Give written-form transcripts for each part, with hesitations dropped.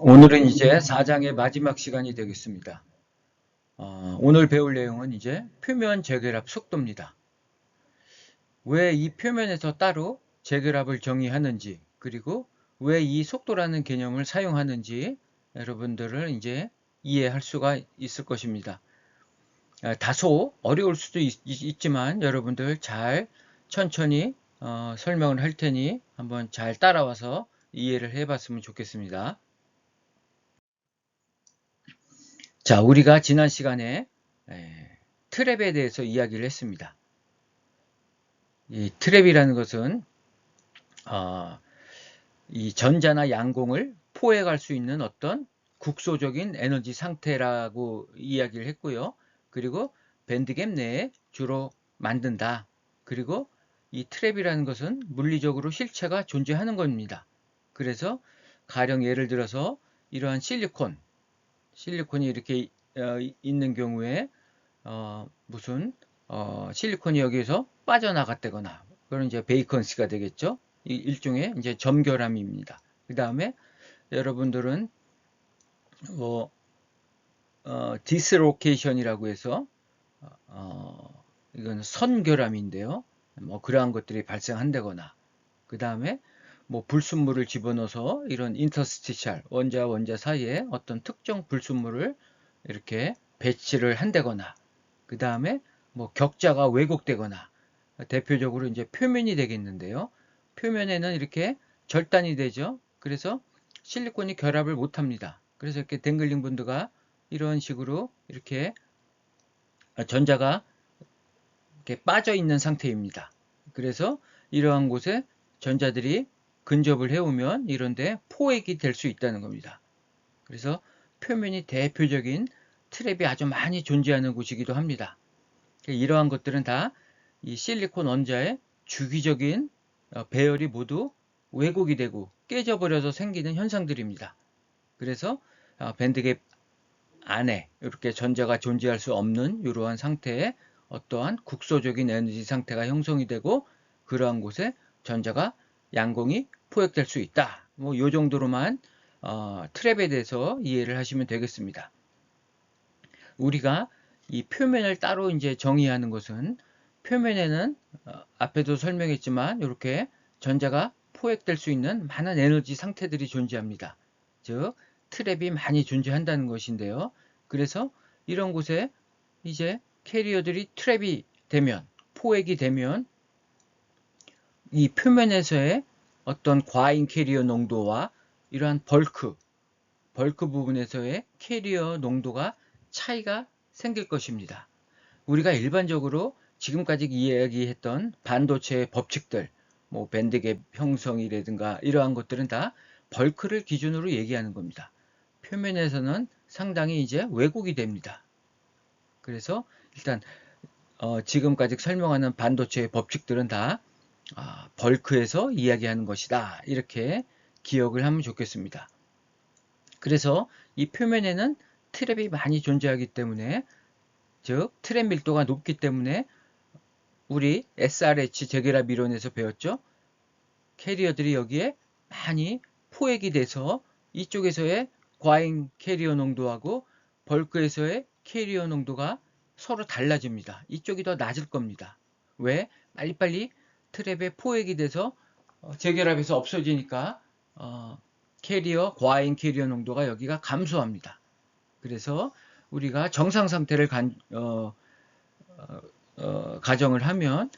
오늘은 이제 4장의 마지막 시간이 되겠습니다. 오늘 배울 내용은 이제 표면 재결합 속도입니다. 왜 이 표면에서 따로 재결합을 정의하는지, 그리고 왜 이 속도라는 개념을 사용하는지 여러분들을 이제 이해할 수가 있을 것입니다. 다소 어려울 수도 있지만 여러분들 잘 천천히 설명을 할 테니 한번 잘 따라와서 이해를 해봤으면 좋겠습니다. 자, 우리가 지난 시간에 트랩에 대해서 이야기를 했습니다. 이 트랩이라는 것은 이 전자나 양공을 포획할 수 있는 어떤 국소적인 에너지 상태라고 이야기를 했고요. 그리고 밴드갭 내에 주로 만든다. 그리고 이 트랩이라는 것은 물리적으로 실체가 존재하는 겁니다. 그래서 가령 예를 들어서 이러한 실리콘이 이렇게 있는 경우에 무슨 실리콘이 여기에서 빠져나갔다거나 그런 이제 베이컨스가 되겠죠. 일종의 이제 점결함입니다. 그 다음에 여러분들은 뭐 디스로케이션이라고 해서 이건 선결함인데요. 뭐 그러한 것들이 발생한다거나 그 다음에 뭐 불순물을 집어넣어서 이런 인터스티셜 원자와 원자 사이에 어떤 특정 불순물을 이렇게 배치를 한다거나 그 다음에 뭐 격자가 왜곡되거나 대표적으로 이제 표면이 되겠는데요. 표면에는 이렇게 절단이 되죠. 그래서 실리콘이 결합을 못 합니다. 그래서 이렇게 댕글링 본드가 이런 식으로 이렇게 전자가 이렇게 빠져 있는 상태입니다. 그래서 이러한 곳에 전자들이 근접을 해오면 이런데 포획이 될 수 있다는 겁니다. 그래서 표면이 대표적인 트랩이 아주 많이 존재하는 곳이기도 합니다. 이러한 것들은 다 이 실리콘 원자의 주기적인 배열이 모두 왜곡이 되고 깨져버려서 생기는 현상들입니다. 그래서 밴드갭 안에 이렇게 전자가 존재할 수 없는 이러한 상태에 어떠한 국소적인 에너지 상태가 형성이 되고 그러한 곳에 전자가 양공이 포획될 수 있다. 뭐 이 정도로만 트랩에 대해서 이해를 하시면 되겠습니다. 우리가 이 표면을 따로 이제 정의하는 것은 표면에는 앞에도 설명했지만 이렇게 전자가 포획될 수 있는 많은 에너지 상태들이 존재합니다. 즉 트랩이 많이 존재한다는 것인데요. 그래서 이런 곳에 이제 캐리어들이 트랩이 되면 포획이 되면 이 표면에서의 어떤 과잉 캐리어 농도와 이러한 벌크 부분에서의 캐리어 농도가 차이가 생길 것입니다. 우리가 일반적으로 지금까지 이야기했던 반도체의 법칙들, 뭐 밴드갭 형성이라든가 이러한 것들은 다 벌크를 기준으로 얘기하는 겁니다. 표면에서는 상당히 이제 왜곡이 됩니다. 그래서 일단 지금까지 설명하는 반도체의 법칙들은 다 벌크에서 이야기하는 것이다. 이렇게 기억을 하면 좋겠습니다. 그래서 이 표면에는 트랩이 많이 존재하기 때문에 즉 트랩 밀도가 높기 때문에 우리 SRH 재결합 이론에서 배웠죠. 캐리어들이 여기에 많이 포획이 돼서 이쪽에서의 과잉 캐리어 농도하고 벌크에서의 캐리어 농도가 서로 달라집니다. 이쪽이 더 낮을 겁니다. 왜? 빨리빨리 트랩에 포획이 돼서 재결합에서 없어지니까 과잉 캐리어 농도가 여기가 감소합니다. 그래서 우리가 정상 상태를 가정을 하면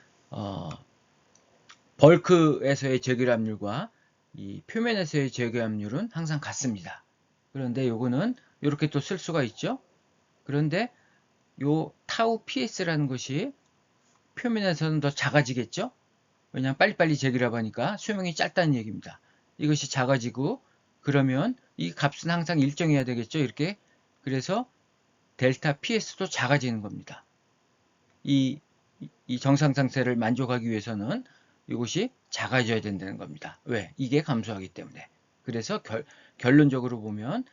벌크에서의 재결합률과 이 표면에서의 재결합률은 항상 같습니다. 그런데 요거는 이렇게 또 쓸 수가 있죠. 그런데 요 타우 PS라는 것이 표면에서는 더 작아지겠죠. 왜냐하면 빨리빨리 재결합하니까 수명이 짧다는 얘기입니다. 이것이 작아지고 그러면 이 값은 항상 일정해야 되겠죠. 이렇게 그래서 델타 PS도 작아지는 겁니다. 이 정상 상태를 만족하기 위해서는 이것이 작아져야 된다는 겁니다. 왜? 이게 감소하기 때문에. 그래서 결론적으로 보면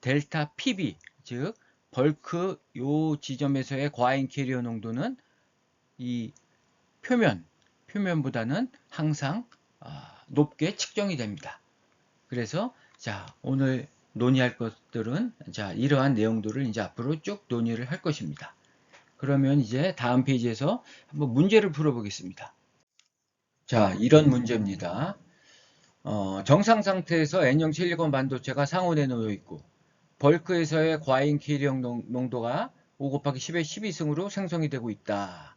델타 PB, 즉 벌크 요 지점에서의 과잉 캐리어 농도는 이 표면보다는 항상 높게 측정이 됩니다. 그래서 자 오늘 논의할 것들은 자, 이러한 내용들을 이제 앞으로 쭉 논의를 할 것입니다. 그러면 이제 다음 페이지에서 한번 문제를 풀어보겠습니다. 자, 이런 문제입니다. 정상 상태에서 N형 실리콘 반도체가 상온에 놓여 있고 벌크에서의 과잉 계량 농도가 5 곱하기 10의 12승으로 생성이 되고 있다.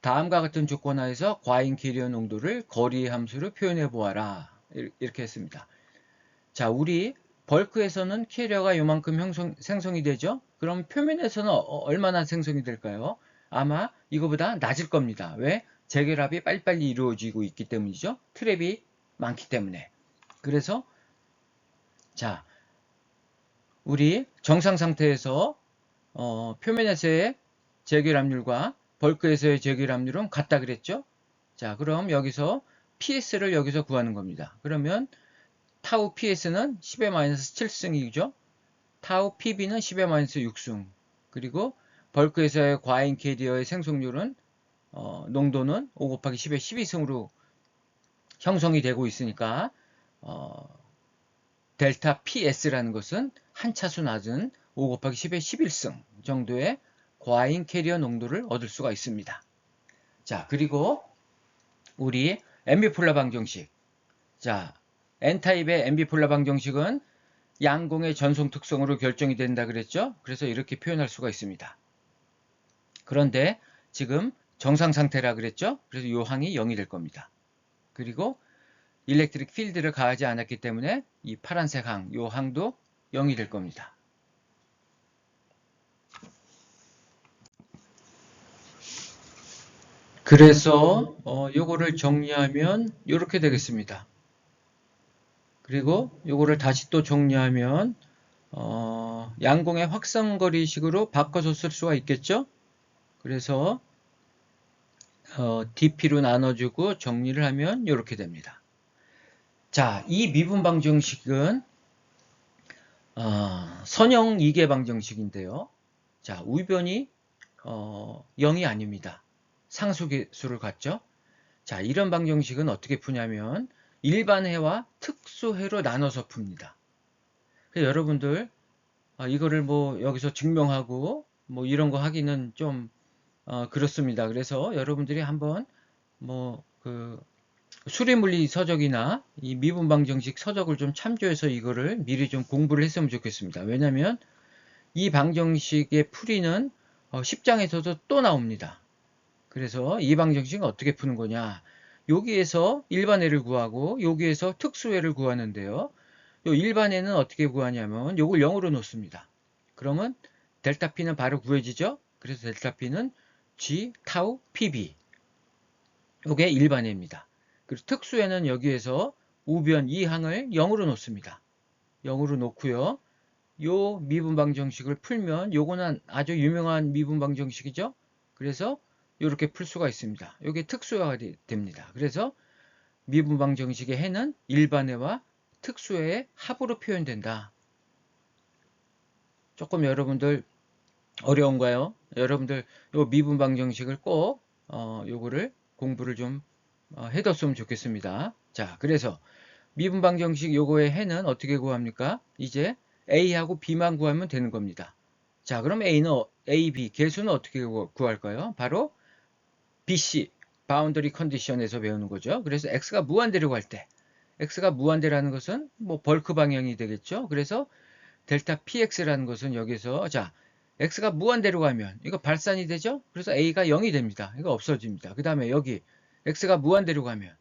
다음과 같은 조건 하에서 과잉 계량 농도를 거리 함수로 표현해 보아라. 이렇게 했습니다. 자, 우리 벌크에서는 캐리어가 요만큼 생성이 되죠? 그럼 표면에서는 얼마나 생성이 될까요? 아마 이거보다 낮을 겁니다. 왜? 재결합이 빨리빨리 이루어지고 있기 때문이죠. 트랩이 많기 때문에. 그래서 자, 우리 정상 상태에서 표면에서의 재결합률과 벌크에서의 재결합률은 같다 그랬죠? 자, 그럼 여기서 PS를 여기서 구하는 겁니다. 그러면 타우 PS는 10의 마이너스 7승이죠. 타우 PB는 10의 마이너스 6승. 그리고 벌크에서의 과잉 캐리어의 생성률은 농도는 5 곱하기 10의 12승으로 형성이 되고 있으니까 델타 PS라는 것은 한 차수 낮은 5 곱하기 10의 11승 정도의 과잉 캐리어 농도를 얻을 수가 있습니다. 자, 그리고 우리 앰비폴라 방정식. 자, N타입의 앰비폴라 방정식은 양공의 전송 특성으로 결정이 된다 그랬죠? 그래서 이렇게 표현할 수가 있습니다. 그런데 지금 정상 상태라 그랬죠? 그래서 요 항이 0이 될 겁니다. 그리고 일렉트릭 필드를 가하지 않았기 때문에 이 파란색 항, 요 항도 0이 될 겁니다. 그래서 요거를 정리하면 이렇게 되겠습니다. 그리고 요거를 다시 또 정리하면 양공의 확성거리식으로 바꿔서 쓸 수가 있겠죠? 그래서 dp로 나눠주고 정리를 하면 이렇게 됩니다. 자, 이 미분 방정식은 선형 이계 방정식인데요. 자, 우변이 0이 아닙니다. 상수계수를 갖죠. 자, 이런 방정식은 어떻게 푸냐면 일반해와 특수해로 나눠서 풉니다. 여러분들 이거를 뭐 여기서 증명하고 뭐 이런 거 하기는 좀 그렇습니다. 그래서 여러분들이 한번 뭐 그 수리물리 서적이나 이 미분 방정식 서적을 좀 참조해서 이거를 미리 좀 공부를 했으면 좋겠습니다. 왜냐하면 이 방정식의 풀이는 10장에서도 또 나옵니다. 그래서 이 방정식은 어떻게 푸는 거냐? 여기에서 일반해를 구하고 여기에서 특수해를 구하는데요. 요 일반해는 어떻게 구하냐면 요걸 0으로 놓습니다. 그러면 델타 P는 바로 구해지죠? 그래서 델타 P는 G 타우 PB. 요게 일반해입니다. 그리고 특수해는 여기에서 우변 이 항을 0으로 놓습니다. 0으로 놓고요. 요 미분 방정식을 풀면 요거는 아주 유명한 미분 방정식이죠. 그래서 이렇게 풀 수가 있습니다. 이게 특수해가 됩니다. 그래서 미분 방정식의 해는 일반해와 특수해의 합으로 표현된다. 조금 여러분들 어려운가요? 여러분들 요 미분 방정식을 꼭 요거를 공부를 좀 해뒀으면 좋겠습니다. 자, 그래서 미분 방정식 요거의 해는 어떻게 구합니까? 이제 A하고 B만 구하면 되는 겁니다. 자, 그럼 A, B 개수는 어떻게 구할까요? 바로 BC, 바운더리 컨디션에서 배우는 거죠. 그래서 X가 무한대로 갈 때, X가 무한대라는 것은 뭐 벌크 방향이 되겠죠. 그래서 델타 PX라는 것은 여기서 자, X가 무한대로 가면 이거 발산이 되죠. 그래서 A가 0이 됩니다. 이거 없어집니다. 그 다음에 여기 X가 무한대로 가면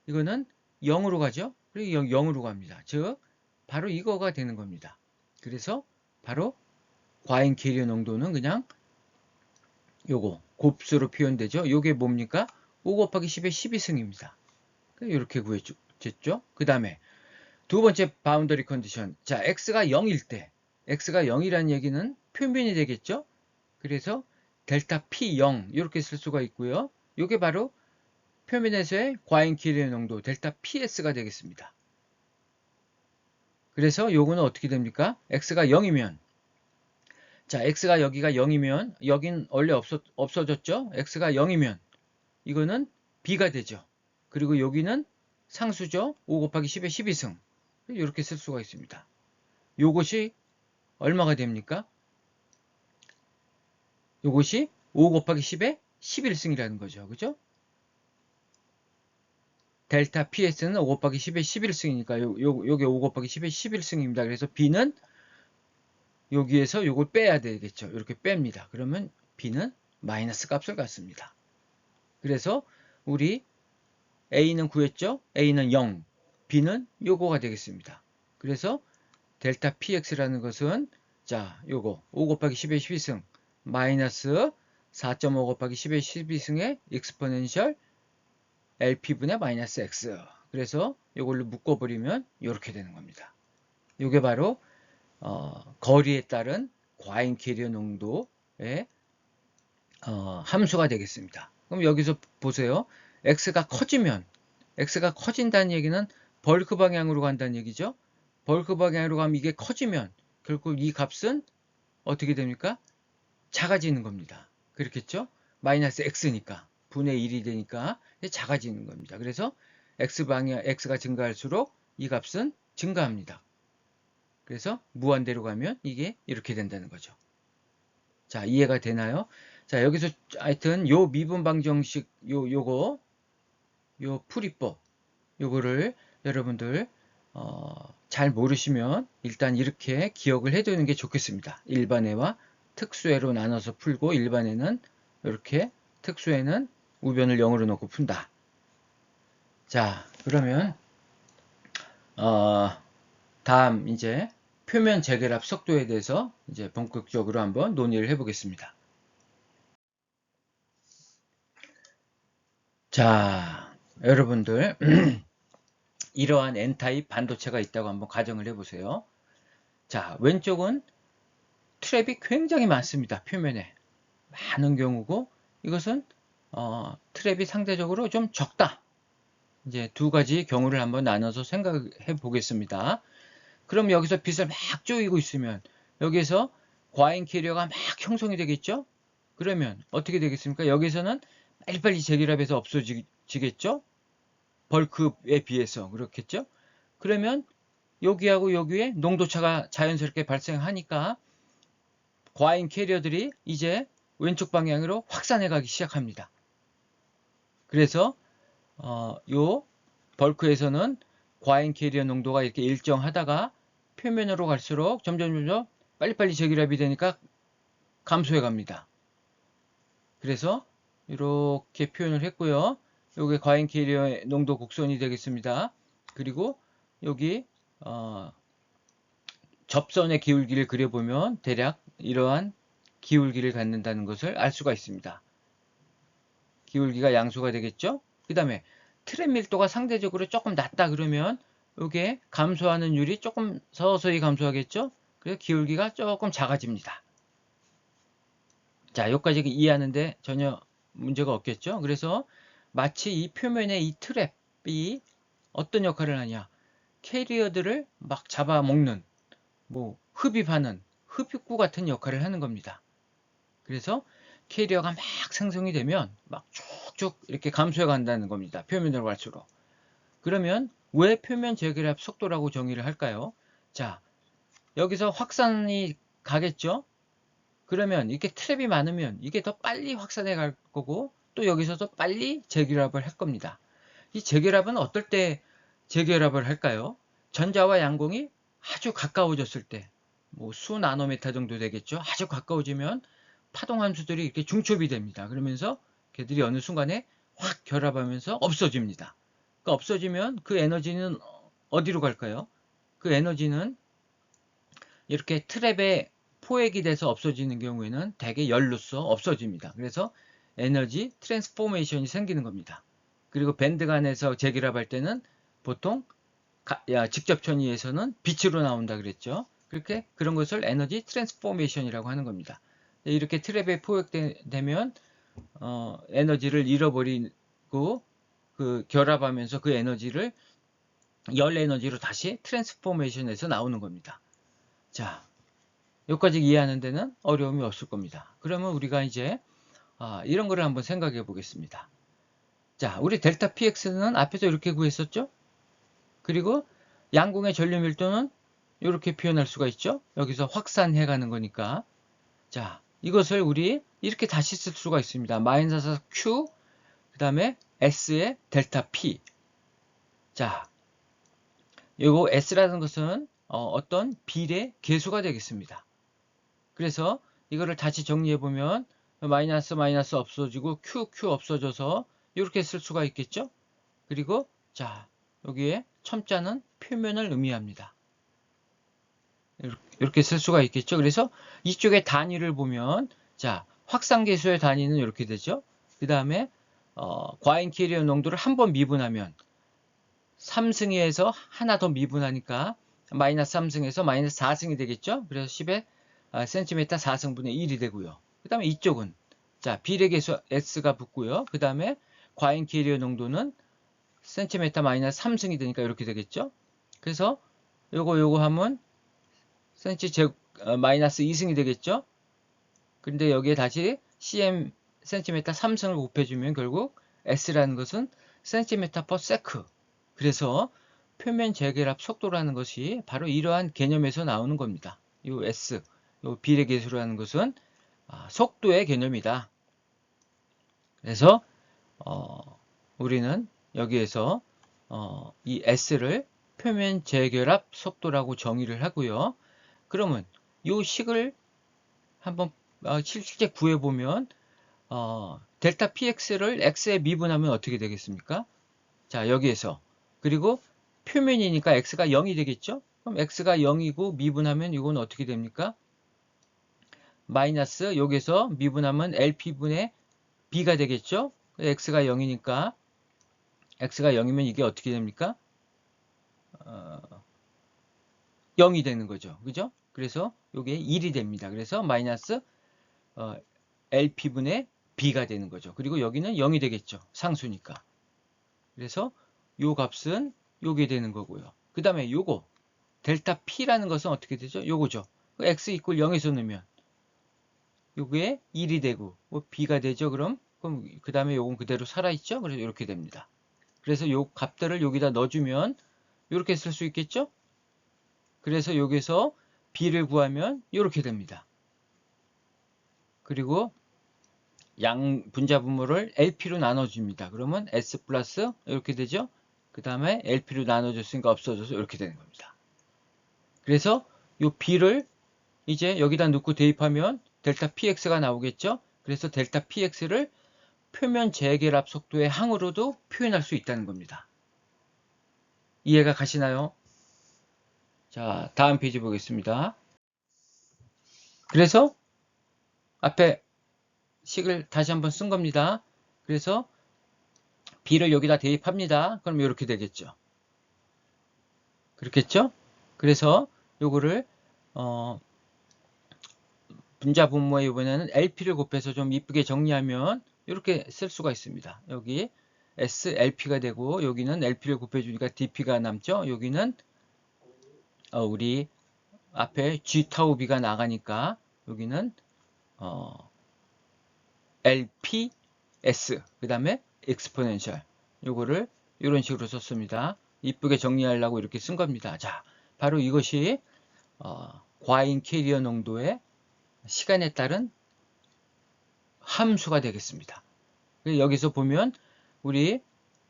이거는 0으로 가죠. 그리고 0으로 갑니다. 즉 바로 이거가 되는 겁니다. 그래서 바로 과잉 계류 농도는 그냥 요거 곱수로 표현되죠. 요게 뭡니까? 5 곱하기 10의 12승입니다. 이렇게 구해졌죠. 그 다음에 두 번째 바운더리 컨디션. 자, x가 0일 때 x가 0이라는 얘기는 표면이 되겠죠. 그래서 델타 P0 이렇게 쓸 수가 있고요. 요게 바로 표면에서의 과잉 기뢰 농도 델타 PS가 되겠습니다. 그래서 요거는 어떻게 됩니까? x가 0이면 자, x가 여기가 0이면 여긴 원래 없어졌죠? x가 0이면 이거는 b가 되죠. 그리고 여기는 상수죠. 5 곱하기 10의 12승. 이렇게 쓸 수가 있습니다. 요것이 얼마가 됩니까? 요것이 5 곱하기 10의 11승이라는 거죠. 그죠? 델타 PS는 5 곱하기 10의 11승이니까 요게 5 곱하기 10의 11승입니다. 그래서 B는 여기에서 요걸 빼야 되겠죠. 이렇게 뺍니다. 그러면 B는 마이너스 값을 갖습니다. 그래서 우리 A는 구했죠? A는 0, B는 요거가 되겠습니다. 그래서 델타 PX라는 것은 자, 요거 5 곱하기 10의 12승 마이너스 4.5 곱하기 10의 12승의 익스포넨셜 LP분의 마이너스 X. 그래서 요걸로 묶어버리면 이렇게 되는 겁니다. 요게 바로 거리에 따른 과잉 캐리어 농도의 함수가 되겠습니다. 그럼 여기서 보세요. X가 커진다는 얘기는 벌크 방향으로 간다는 얘기죠. 벌크 방향으로 가면 이게 커지면 결국 이 값은 어떻게 됩니까? 작아지는 겁니다. 그렇겠죠? 마이너스 X니까 분의 1이 되니까 작아지는 겁니다. 그래서 X가 증가할수록 이 값은 증가합니다. 그래서 무한대로 가면 이게 이렇게 된다는 거죠. 자, 이해가 되나요? 자, 여기서 하여튼 요 미분방정식 요 풀이법 요거를 여러분들 잘 모르시면 일단 이렇게 기억을 해두는 게 좋겠습니다. 일반회와 특수회로 나눠서 풀고 일반회는 이렇게 특수회는 우변을 0으로 놓고 푼다. 자, 그러면 다음 이제 표면 재결합 속도에 대해서 이제 본격적으로 한번 논의를 해보겠습니다. 자, 여러분들 이러한 N타입 반도체가 있다고 한번 가정을 해보세요. 자, 왼쪽은 트랩이 굉장히 많습니다. 표면에 많은 경우고 이것은 트랩이 상대적으로 좀 적다. 이제 두 가지 경우를 한번 나눠서 생각해 보겠습니다. 그럼 여기서 빛을 막 쪼이고 있으면 여기에서 과잉 캐리어가 막 형성이 되겠죠? 그러면 어떻게 되겠습니까? 여기서는 빨리빨리 재결합해서 없어지겠죠? 벌크에 비해서 그렇겠죠? 그러면 여기하고 여기에 농도차가 자연스럽게 발생하니까 과잉 캐리어들이 이제 왼쪽 방향으로 확산해 가기 시작합니다. 그래서 요 벌크에서는 과잉 캐리어 농도가 이렇게 일정하다가 표면으로 갈수록 점점 빨리빨리 재결합이 되니까 감소해 갑니다. 그래서 이렇게 표현을 했고요. 요게 과잉 캐리어 농도 곡선이 되겠습니다. 그리고 여기 접선의 기울기를 그려보면 대략 이러한 기울기를 갖는다는 것을 알 수가 있습니다. 기울기가 양수가 되겠죠? 그 다음에 트랩 밀도가 상대적으로 조금 낮다 그러면 이게 감소하는 율이 조금 서서히 감소하겠죠? 그래서 기울기가 조금 작아집니다. 자, 여기까지 이해하는데 전혀 문제가 없겠죠? 그래서 마치 이 표면의 이 트랩이 어떤 역할을 하냐? 캐리어들을 막 잡아먹는, 흡입하는 흡입구 같은 역할을 하는 겁니다. 그래서 캐리어가 막 생성이 되면 막 쭉쭉 이렇게 감소해 간다는 겁니다. 표면으로 갈수록. 그러면 왜 표면 재결합 속도라고 정의를 할까요? 자, 여기서 확산이 가겠죠? 그러면 이렇게 트랩이 많으면 이게 더 빨리 확산해 갈 거고 또 여기서도 빨리 재결합을 할 겁니다. 이 재결합은 어떨 때 재결합을 할까요? 전자와 양공이 아주 가까워졌을 때, 수 나노미터 정도 되겠죠? 아주 가까워지면 파동 함수들이 이렇게 중첩이 됩니다. 그러면서 걔들이 어느 순간에 확 결합하면서 없어집니다. 그러니까 없어지면 그 에너지는 어디로 갈까요? 그 에너지는 이렇게 트랩에 포획이 돼서 없어지는 경우에는 대개 열로서 없어집니다. 그래서 에너지 트랜스포메이션이 생기는 겁니다. 그리고 밴드 간에서 재결합할 때는 보통 직접 천위에서는 빛으로 나온다 그랬죠. 그렇게 그런 것을 에너지 트랜스포메이션이라고 하는 겁니다. 이렇게 트랩에 포획되면 에너지를 잃어버리고 그 결합하면서 그 에너지를 열 에너지로 다시 트랜스포메이션에서 나오는 겁니다. 자, 여기까지 이해하는 데는 어려움이 없을 겁니다. 그러면 우리가 이제 이런 거를 한번 생각해 보겠습니다. 자, 우리 델타 PX는 앞에서 이렇게 구했었죠? 그리고 양공의 전류 밀도는 이렇게 표현할 수가 있죠. 여기서 확산해 가는 거니까. 자, 이것을 우리 이렇게 다시 쓸 수가 있습니다. 마이너스 Q, 그 다음에 S의 델타 P. 자, 요거 S라는 것은 어떤 비례 계수가 되겠습니다. 그래서 이거를 다시 정리해 보면 마이너스 마이너스 없어지고 Q 없어져서 이렇게 쓸 수가 있겠죠. 그리고 자, 여기에 첨자는 표면을 의미합니다. 이렇게 쓸 수가 있겠죠. 그래서 이쪽에 단위를 보면 자, 확산계수의 단위는 이렇게 되죠. 그 다음에 과잉 캐리어 농도를 한번 미분하면 3승에서 하나 더 미분하니까 마이너스 3승에서 마이너스 4승이 되겠죠. 그래서 10에 센티미터 4승분의 1이 되고요. 그 다음에 이쪽은 자, 비례계수 S가 붙고요. 그 다음에 과잉 캐리어 농도는 센티미터 마이너스 3승이 되니까 이렇게 되겠죠. 그래서 요거 하면 센치 마이너스 2승이 되겠죠. 근데 여기에 다시 cm 센티미터 3승을 곱해주면 결국 S라는 것은 센티미터 퍼 세크. 그래서 표면 재결합 속도라는 것이 바로 이러한 개념에서 나오는 겁니다. 이 S, 이 비례계수라는 것은 속도의 개념이다. 그래서 우리는 여기에서 이 S를 표면 재결합 속도라고 정의를 하고요. 그러면 이 식을 한번 실제 구해보면 델타 px를 x에 미분하면 어떻게 되겠습니까? 자, 여기에서 그리고 표면이니까 x가 0이 되겠죠? 그럼 x가 0이고 미분하면 이건 어떻게 됩니까? 마이너스 여기서 미분하면 lp분의 b가 되겠죠? x가 0이니까 x가 0이면 이게 어떻게 됩니까? 0이 되는 거죠. 그죠? 그래서 이게 1이 됩니다. 그래서 마이너스 LP분의 B가 되는 거죠. 그리고 여기는 0이 되겠죠. 상수니까. 그래서 요 값은 요게 되는 거고요. 그 다음에 요거 델타 P라는 것은 어떻게 되죠? 요거죠. X 이퀄 0에서 넣으면 요게 1이 되고 뭐 B가 되죠. 그럼 그 다음에 요건 그대로 살아있죠. 그래서 이렇게 됩니다. 그래서 요 값들을 여기다 넣어주면 이렇게 쓸 수 있겠죠? 그래서 여기서 B를 구하면 이렇게 됩니다. 그리고 양 분자분모를 LP로 나눠줍니다. 그러면 S 플러스 이렇게 되죠. 그 다음에 LP로 나눠줬으니까 없어져서 이렇게 되는 겁니다. 그래서 이 B를 이제 여기다 넣고 대입하면 델타 PX가 나오겠죠. 그래서 델타 PX를 표면 재결합 속도의 항으로도 표현할 수 있다는 겁니다. 이해가 가시나요? 자, 다음 페이지 보겠습니다. 그래서 앞에 식을 다시 한번 쓴 겁니다. 그래서 B를 여기다 대입합니다. 그럼 이렇게 되겠죠. 그렇겠죠? 그래서 요거를 분자 분모에 이번에는 LP를 곱해서 좀 이쁘게 정리하면 이렇게 쓸 수가 있습니다. 여기 SLP가 되고 여기는 LP를 곱해주니까 DP가 남죠. 여기는 우리 앞에 G 타우 B가 나가니까 여기는 LPS 그 다음에 exponential 요거를 이런 식으로 썼습니다. 이쁘게 정리하려고 이렇게 쓴 겁니다. 자, 바로 이것이 과잉 캐리어 농도의 시간에 따른 함수가 되겠습니다. 여기서 보면 우리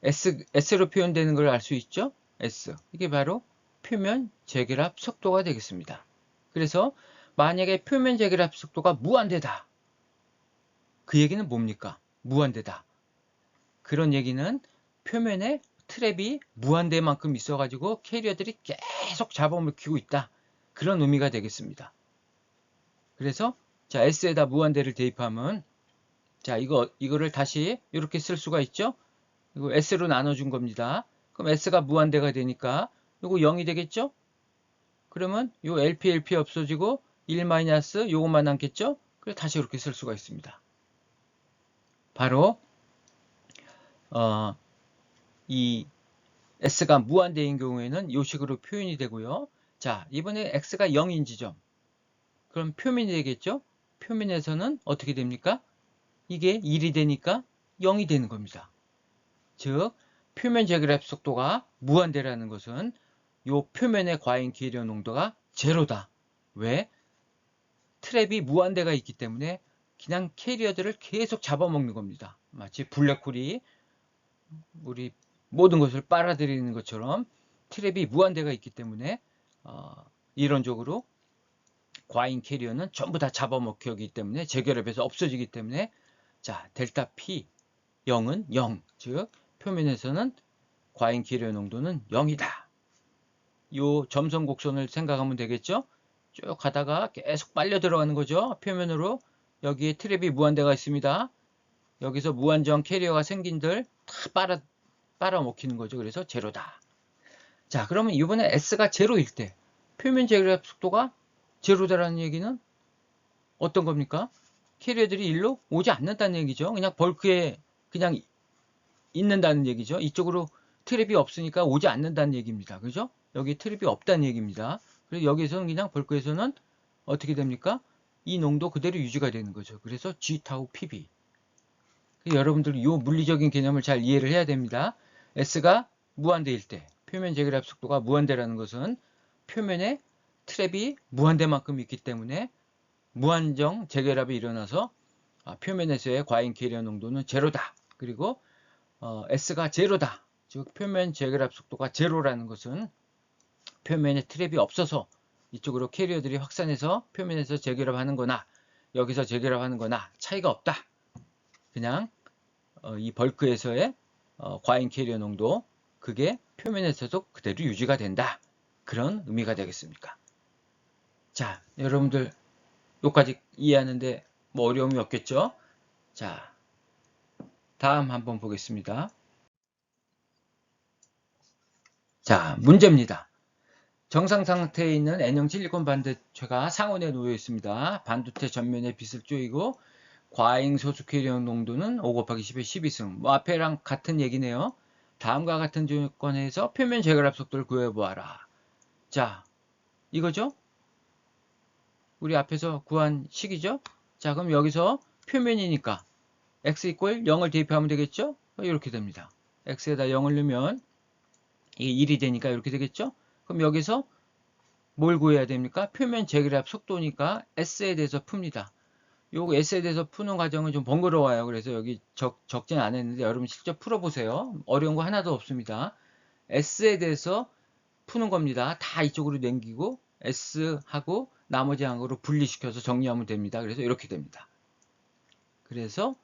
S로 표현되는 걸 알 수 있죠? S. 이게 바로 표면 재결합 속도가 되겠습니다. 그래서 만약에 표면 재결합 속도가 무한대다. 그 얘기는 뭡니까? 무한대다. 그런 얘기는 표면에 트랩이 무한대만큼 있어가지고 캐리어들이 계속 잡아먹히고 있다. 그런 의미가 되겠습니다. 그래서 자 S에다 무한대를 대입하면 자 이거를 다시 이렇게 쓸 수가 있죠. 이거 S로 나눠준 겁니다. 그럼 S가 무한대가 되니까 이거 0이 되겠죠. 그러면 요 LP 없어지고 1 마이너스 요것만 남겠죠. 그래서 다시 이렇게 쓸 수가 있습니다. 바로 이 S가 무한대인 경우에는 이 식으로 표현이 되고요. 자 이번에 X가 0인 지점 그럼 표면이 되겠죠. 표면에서는 어떻게 됩니까? 이게 1이 되니까 0이 되는 겁니다. 즉 표면 재결합 속도가 무한대라는 것은 이 표면의 과잉 계리어 농도가 제로다. 왜? 트랩이 무한대가 있기 때문에 그냥 캐리어들을 계속 잡아먹는 겁니다. 마치 블랙홀이 우리 모든 것을 빨아들이는 것처럼 트랩이 무한대가 있기 때문에 이론적으로 과잉 캐리어는 전부 다 잡아먹히기 때문에 재결합에서 없어지기 때문에 자 델타 P 0은 0, 즉 표면에서는 과잉 캐리어 농도는 0이다. 요 점선 곡선을 생각하면 되겠죠? 쭉 가다가 계속 빨려 들어가는 거죠. 표면으로 여기에 트랩이 무한대가 있습니다. 여기서 무한정 캐리어가 생긴들 다 빨아먹히는 거죠. 그래서 제로다. 자, 그러면 이번에 S가 제로일 때 표면 재결합 속도가 제로다라는 얘기는 어떤 겁니까? 캐리어들이 일로 오지 않는다는 얘기죠. 그냥 벌크에 그냥 있는다는 얘기죠. 이쪽으로 트랩이 없으니까 오지 않는다는 얘기입니다. 그죠? 여기 트랩이 없다는 얘기입니다. 그래서 여기서는 그냥 벌크에서는 어떻게 됩니까? 이 농도 그대로 유지가 되는 거죠. 그래서 G 타우 PB. 여러분들 이 물리적인 개념을 잘 이해를 해야 됩니다. S가 무한대일 때 표면 재결합 속도가 무한대라는 것은 표면에 트랩이 무한대만큼 있기 때문에 무한정 재결합이 일어나서 표면에서의 과잉 캐리어 농도는 제로다. 그리고 S가 제로다. 즉 표면 재결합 속도가 제로라는 것은 표면에 트랩이 없어서 이쪽으로 캐리어들이 확산해서 표면에서 재결합하는 거나 여기서 재결합하는 거나 차이가 없다. 그냥 이 벌크에서의 과잉 캐리어 농도 그게 표면에서도 그대로 유지가 된다. 그런 의미가 되겠습니까? 자, 여러분들 여기까지 이해하는데 뭐 어려움이 없겠죠? 자, 다음 한번 보겠습니다. 자, 문제입니다. 정상 상태에 있는 N형 실리콘 반도체가 상온에 놓여 있습니다. 반도체 전면에 빛을 쬐이고 과잉 소수 캐리어 농도는 5 곱하기 10의 12승. 뭐 앞에랑 같은 얘기네요. 다음과 같은 조건에서 표면 재결합 속도를 구해보아라. 자, 이거죠? 우리 앞에서 구한 식이죠? 자, 그럼 여기서 표면이니까 x 이퀄 0을 대입하면 되겠죠? 이렇게 됩니다. x에다 0을 넣으면 이게 1이 되니까 이렇게 되겠죠? 그럼 여기서 뭘 구해야 됩니까? 표면 재결합 속도니까 S에 대해서 풉니다. 요거 S에 대해서 푸는 과정은 좀 번거로워요. 그래서 여기 적진 않았는데 여러분 직접 풀어보세요. 어려운 거 하나도 없습니다. S에 대해서 푸는 겁니다. 다 이쪽으로 남기고 S하고 나머지 항으로 분리시켜서 정리하면 됩니다. 그래서 이렇게 됩니다. 그래서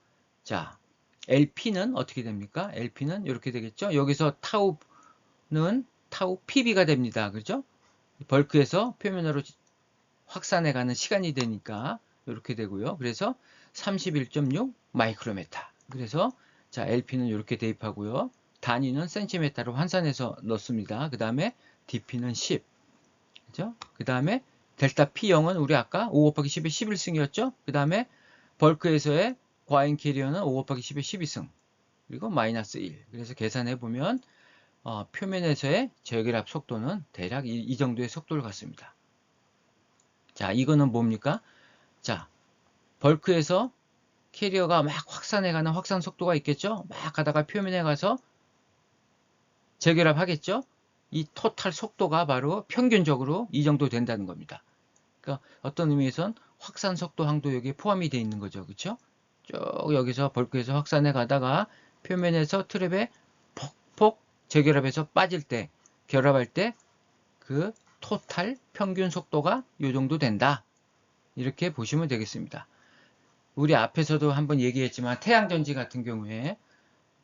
자 LP는 어떻게 됩니까? LP는 이렇게 되겠죠? 여기서 타우는 타우 PB가 됩니다. 그죠? 벌크에서 표면으로 확산해가는 시간이 되니까 이렇게 되고요. 그래서 31.6 마이크로메타. 그래서 자 LP는 이렇게 대입하고요. 단위는 센티메타로 환산해서 넣습니다. 그 다음에 DP는 10. 그죠? 그 다음에 델타 P0은 우리 아까 5 곱하기 10의 11승이었죠? 그 다음에 벌크에서의 과잉 캐리어는 5 곱하기 10의 12승. 그리고 마이너스 1. 그래서 계산해 보면 표면에서의 재결합 속도는 대략 이 정도의 속도를 갖습니다. 자, 이거는 뭡니까? 자, 벌크에서 캐리어가 막 확산해가는 확산 속도가 있겠죠? 막 가다가 표면에 가서 재결합 하겠죠? 이 토탈 속도가 바로 평균적으로 이 정도 된다는 겁니다. 그러니까 어떤 의미에선 확산 속도 항도 여기에 포함이 되어 있는 거죠. 그렇죠? 쭉 여기서 벌크에서 확산해 가다가 표면에서 트랩에 폭폭 재결합해서 빠질 때, 결합할 때 그 토탈 평균 속도가 이 정도 된다. 이렇게 보시면 되겠습니다. 우리 앞에서도 한번 얘기했지만 태양전지 같은 경우에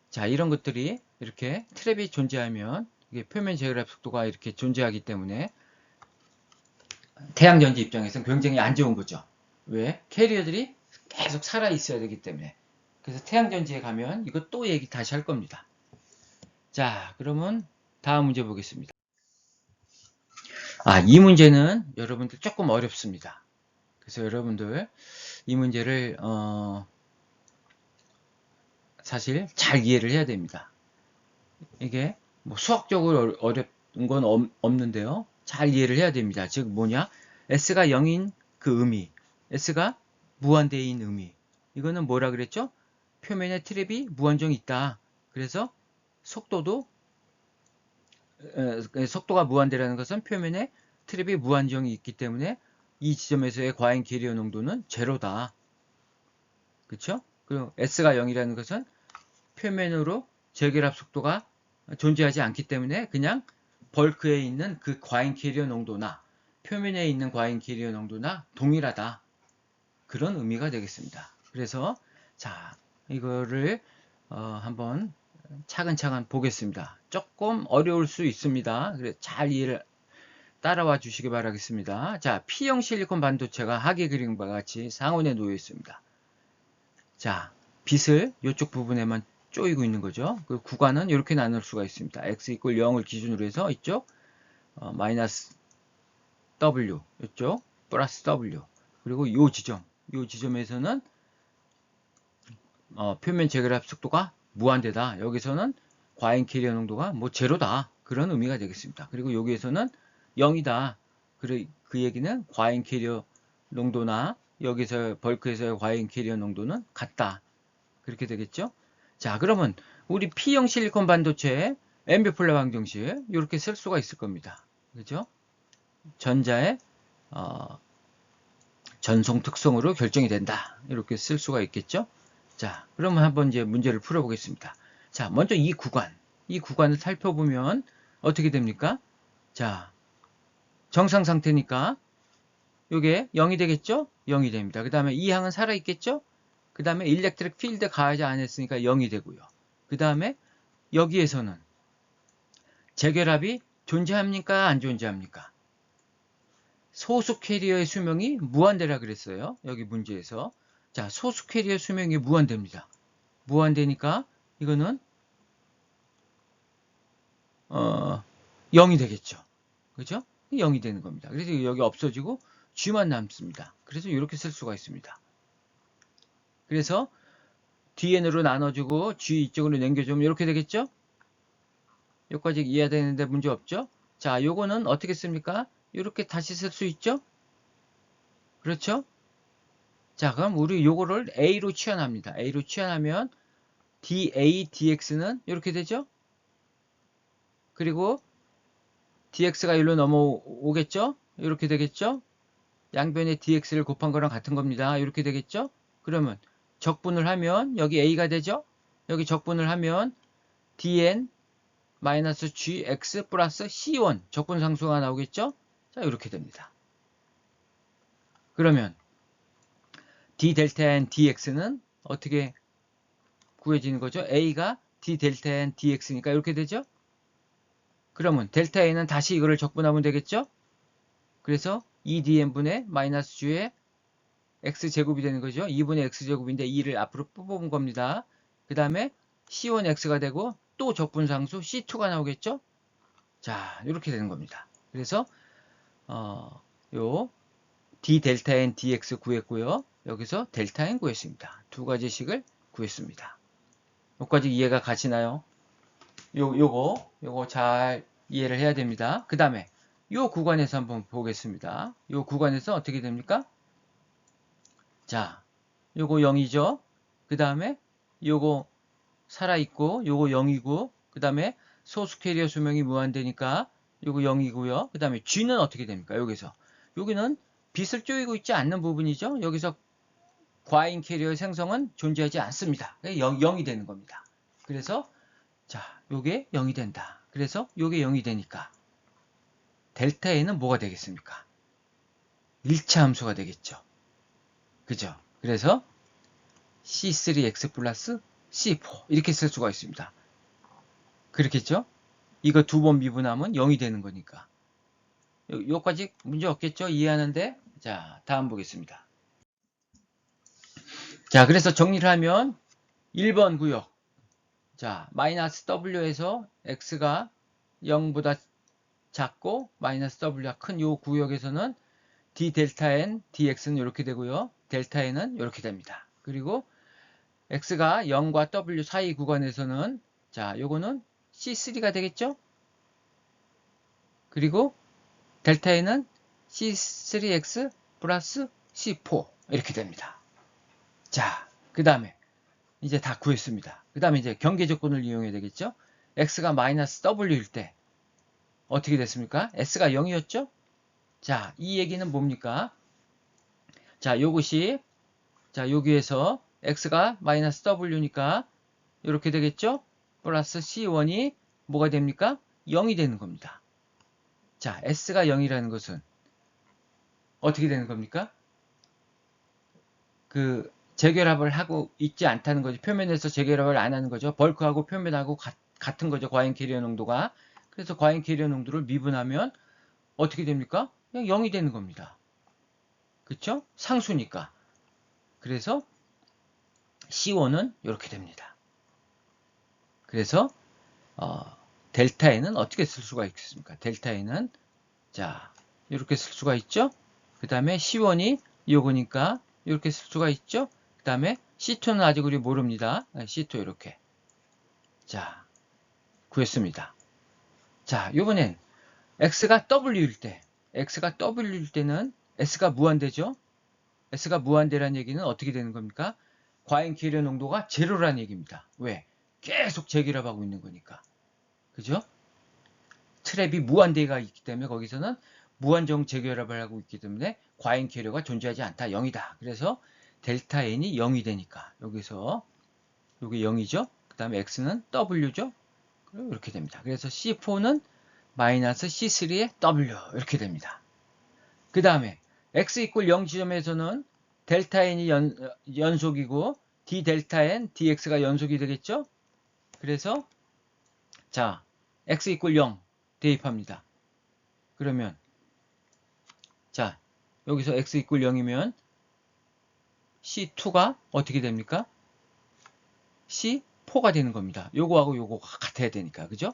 자 이런 것들이 이렇게 트랩이 존재하면 이게 표면 재결합 속도가 이렇게 존재하기 때문에 태양전지 입장에서는 굉장히 안 좋은 거죠. 왜? 캐리어들이 계속 살아 있어야 되기 때문에. 그래서 태양전지에 가면 이거 또 얘기 다시 할 겁니다. 자, 그러면 다음 문제 보겠습니다. 이 문제는 여러분들 조금 어렵습니다. 그래서 여러분들 이 문제를 사실 잘 이해를 해야 됩니다. 이게 뭐 수학적으로 어려운 건 없는데요. 잘 이해를 해야 됩니다. 즉 뭐냐? S가 0인 그 의미, S가 무한대인 의미. 이거는 뭐라 그랬죠? 표면에 트랩이 무한정 있다. 그래서 속도가 무한대라는 것은 표면에 트랩이 무한정이 있기 때문에 이 지점에서의 과잉 캐리어 농도는 제로다. 그쵸? 그리고 S가 0이라는 것은 표면으로 재결합 속도가 존재하지 않기 때문에 그냥 벌크에 있는 그 과잉 캐리어 농도나 표면에 있는 과잉 캐리어 농도나 동일하다. 그런 의미가 되겠습니다. 그래서 자, 이거를 한번 차근차근 보겠습니다. 조금 어려울 수 있습니다. 그래서 잘 이해를 따라와 주시기 바라겠습니다. 자, P형 실리콘 반도체가 하계 그림과 같이 상온에 놓여 있습니다. 자, 빛을 이쪽 부분에만 쪼이고 있는 거죠. 그 구간은 이렇게 나눌 수가 있습니다. x 이퀄 0을 기준으로 해서 이쪽 마이너스 w, 이쪽 플러스 w, 그리고 이 지점에서는 표면 재결합 속도가 무한대다. 여기서는 과잉 캐리어 농도가 뭐 제로다. 그런 의미가 되겠습니다. 그리고 여기에서는 0이다. 그 얘기는 과잉 캐리어 농도나 여기서 벌크에서의 과잉 캐리어 농도는 같다. 그렇게 되겠죠? 자, 그러면 우리 P형 실리콘 반도체의 앰비폴러 방정식 이렇게 쓸 수가 있을 겁니다. 그죠? 전자의 전송 특성으로 결정이 된다. 이렇게 쓸 수가 있겠죠? 자, 그러면 한번 이제 문제를 풀어보겠습니다. 자, 먼저 이 구간을 살펴보면 어떻게 됩니까? 자, 정상 상태니까 이게 0이 되겠죠? 0이 됩니다. 그 다음에 이 항은 살아있겠죠? 그 다음에 일렉트릭 필드 가하지 않았으니까 0이 되고요. 그 다음에 여기에서는 재결합이 존재합니까? 안 존재합니까? 소수 캐리어의 수명이 무한대라 그랬어요. 여기 문제에서. 자, 소수 캐리어 수명이 무한대입니다. 무한대니까 이거는 0이 되겠죠. 그죠? 0이 되는 겁니다. 그래서 여기 없어지고 G만 남습니다. 그래서 이렇게 쓸 수가 있습니다. 그래서 DN으로 나눠주고 G 이쪽으로 남겨주면 이렇게 되겠죠? 여기까지 이해되는데 문제 없죠? 자, 요거는 어떻게 씁니까? 이렇게 다시 쓸 수 있죠? 그렇죠? 자, 그럼 우리 요거를 A로 치환합니다. A로 치환하면 dA, dx는 이렇게 되죠? 그리고 dx가 일로 넘어오겠죠? 이렇게 되겠죠? 양변에 dx를 곱한 거랑 같은 겁니다. 이렇게 되겠죠? 그러면 적분을 하면 여기 a가 되죠? 여기 적분을 하면 dn 마이너스 gx 플러스 c1 적분상수가 나오겠죠? 자, 이렇게 됩니다. 그러면 d 델타 n dx는 어떻게 구해지는 거죠? a가 d 델타 n dx니까 이렇게 되죠? 그러면 델타 n은 다시 이거를 적분하면 되겠죠? 그래서 2dn분의 마이너스 g의 x제곱이 되는 거죠. 2분의 x제곱인데 2를 앞으로 뽑은 겁니다. 그 다음에 c1x가 되고 또 적분상수 c2가 나오겠죠? 자, 이렇게 되는 겁니다. 그래서 요 d 델타 n dx 구했고요. 여기서 델타 n 구했습니다. 두 가지씩을 구했습니다. 여기까지 이해가 가시나요? 요거 잘 이해를 해야 됩니다. 그 다음에 요 구간에서 한번 보겠습니다. 요 구간에서 어떻게 됩니까? 자, 요거 0이죠. 그 다음에 요거 살아있고 요거 0이고 그 다음에 소수 캐리어 수명이 무한대니까 요거 0이고요. 그 다음에 G는 어떻게 됩니까? 여기서 여기는 빛을 쪼이고 있지 않는 부분이죠. 여기서 과잉 캐리어 생성은 존재하지 않습니다. 0이 되는 겁니다. 그래서 자, 요게 0이 된다. 그래서 요게 0이 되니까 델타 N은 뭐가 되겠습니까? 1차 함수가 되겠죠. 그죠? 그래서 C3X 플러스 C4 이렇게 쓸 수가 있습니다. 그렇겠죠? 이거 두 번 미분하면 0이 되는 거니까. 요까지 문제 없겠죠? 이해하는데? 자, 다음 보겠습니다. 자, 그래서 정리를 하면 1번 구역. 자, 마이너스 W에서 X가 0보다 작고 마이너스 W가 큰 요 구역에서는 d 델타 n dx는 이렇게 되고요. 델타 n은 이렇게 됩니다. 그리고 x가 0과 w 사이 구간에서는 자, 요거는 c3가 되겠죠? 그리고 델타 n은 c3x 플러스 c4 이렇게 됩니다. 자, 그 다음에 이제 다 구했습니다. 그 다음에 이제 경계 조건을 이용해야 되겠죠? x가 마이너스 w일 때 어떻게 됐습니까? s가 0이었죠? 자, 이 얘기는 뭡니까? 자, 요것이, 자, 여기에서 x가 마이너스 w니까 이렇게 되겠죠? 플러스 c1이 뭐가 됩니까? 0이 되는 겁니다. 자, s가 0이라는 것은 어떻게 되는 겁니까? 그 재결합을 하고 있지 않다는 거죠. 표면에서 재결합을 안 하는 거죠. 벌크하고 표면하고 같은 거죠. 과잉 계리어 농도가. 그래서 과잉 계리어 농도를 미분하면 어떻게 됩니까? 그냥 0이 되는 겁니다. 그쵸? 상수니까. 그래서 C1은 이렇게 됩니다. 그래서 델타 N은 어떻게 쓸 수가 있겠습니까? 델타 N은 자 이렇게 쓸 수가 있죠. 그 다음에 C1이 요거니까 이렇게 쓸 수가 있죠. 그 다음에 C2는 아직 우리 모릅니다. C2 이렇게 자 구했습니다. 자 요번엔 X가 W일 때는 S가 무한대죠. S가 무한대란 얘기는 어떻게 되는 겁니까? 과잉 계리어 농도가 제로란 얘기입니다. 왜? 계속 재결합하고 있는 거니까. 그죠? 트랩이 무한대가 있기 때문에 거기서는 무한정 재결합을 하고 있기 때문에 과잉 계리어가 존재하지 않다. 0이다. 그래서 델타 N이 0이 되니까 여기서 이게 0이죠. 그 다음에 X는 W죠. 이렇게 됩니다. 그래서 C4는 마이너스 C3의 W 이렇게 됩니다. 그 다음에 X 이퀄 0 지점에서는 델타 N이 연속이고 D 델타 N, DX가 연속이 되겠죠. 그래서 자 X 이퀄 0 대입합니다. 그러면 자 여기서 X 이퀄 0이면 C2가 어떻게 됩니까? C4가 되는 겁니다. 요거하고 요거가 같아야 되니까 그죠?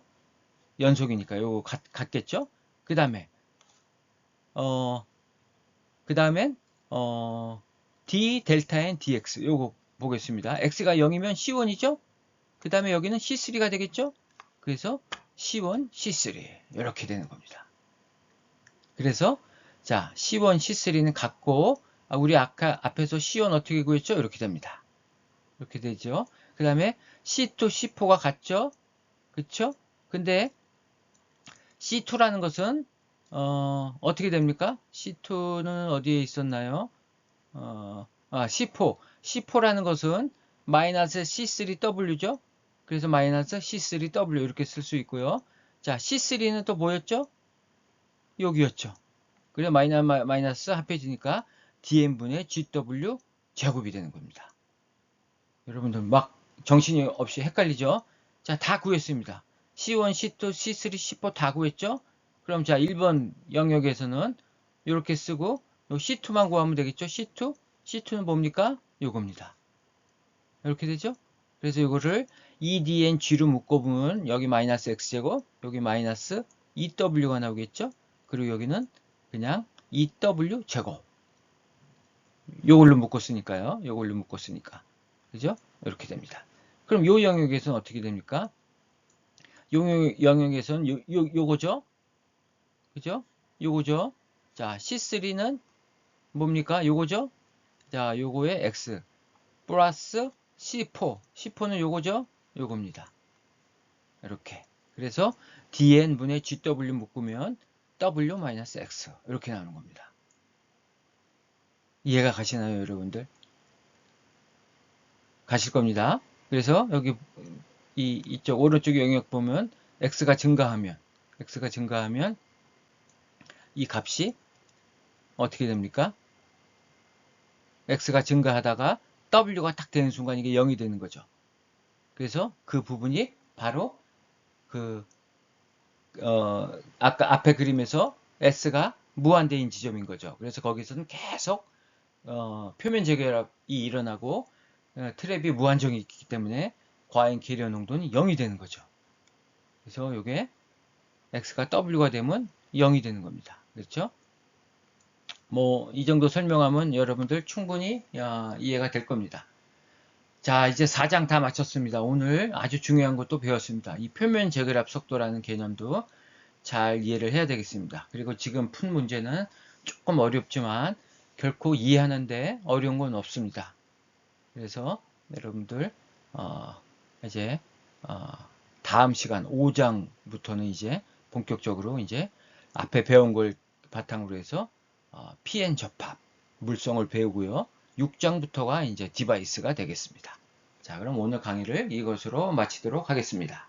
연속이니까 요거 같겠죠? 그 다음에 그 다음엔 D 델타 N dx 요거 보겠습니다. X가 0이면 C1이죠? 그 다음에 여기는 C3가 되겠죠? 그래서 C1, C3 이렇게 되는 겁니다. 그래서 자 C1, C3는 같고 우리 아까 앞에서 C1 어떻게 구했죠? 이렇게 됩니다. 이렇게 되죠. 그 다음에 C2, C4가 같죠? 그쵸? 근데 C2라는 것은 어떻게 됩니까? C2는 어디에 있었나요? C4. C4라는 것은 마이너스 C3W죠? 그래서 마이너스 C3W 이렇게 쓸 수 있고요. 자, C3는 또 뭐였죠? 여기였죠. 그래 마이너스 합해지니까 dn분의 GW 제곱이 되는 겁니다. 여러분들 막 정신이 없이 헷갈리죠? 자, 다 구했습니다. C1, C2, C3, C4 다 구했죠? 그럼 자, 1번 영역에서는 이렇게 쓰고 요 C2만 구하면 되겠죠? C2? C2는 뭡니까? 요겁니다. 이렇게 되죠? 그래서 이거를 EDNG로 묶어보면 여기 마이너스 X제곱, 여기 마이너스 EW가 나오겠죠? 그리고 여기는 그냥 EW 제곱. 요걸로 묶었으니까요. 요걸로 묶었으니까. 그죠? 이렇게 됩니다. 그럼 요 영역에서는 어떻게 됩니까? 요 영역에서는 요거죠? 그죠? 요거죠? 자, C3는 뭡니까? 요거죠? 자, 요거의 X 플러스 C4. C4는 요거죠? 요겁니다. 이렇게. 그래서 dn분의 GW 묶으면 W-X. 이렇게 나오는 겁니다. 이해가 가시나요, 여러분들? 가실 겁니다. 그래서 여기 이쪽 오른쪽 영역 보면 x가 증가하면 이 값이 어떻게 됩니까? x가 증가하다가 w가 딱 되는 순간 이게 0이 되는 거죠. 그래서 그 부분이 바로 아까 앞에 그림에서 s가 무한대인 지점인 거죠. 그래서 거기서는 계속 표면 재결합이 일어나고 트랩이 무한정이 있기 때문에 과잉 계리어 농도는 0이 되는 거죠. 그래서 이게 x가 w가 되면 0이 되는 겁니다. 그렇죠? 뭐 이 정도 설명하면 여러분들 충분히 이해가 될 겁니다. 자, 이제 4장 다 마쳤습니다. 오늘 아주 중요한 것도 배웠습니다. 이 표면 재결합 속도라는 개념도 잘 이해를 해야 되겠습니다. 그리고 지금 푼 문제는 조금 어렵지만 결코 이해하는데 어려운 건 없습니다. 그래서 여러분들 이제 다음 시간 5장부터는 이제 본격적으로 이제 앞에 배운 걸 바탕으로 해서 PN 접합, 물성을 배우고요. 6장부터가 이제 디바이스가 되겠습니다. 자, 그럼 오늘 강의를 이것으로 마치도록 하겠습니다.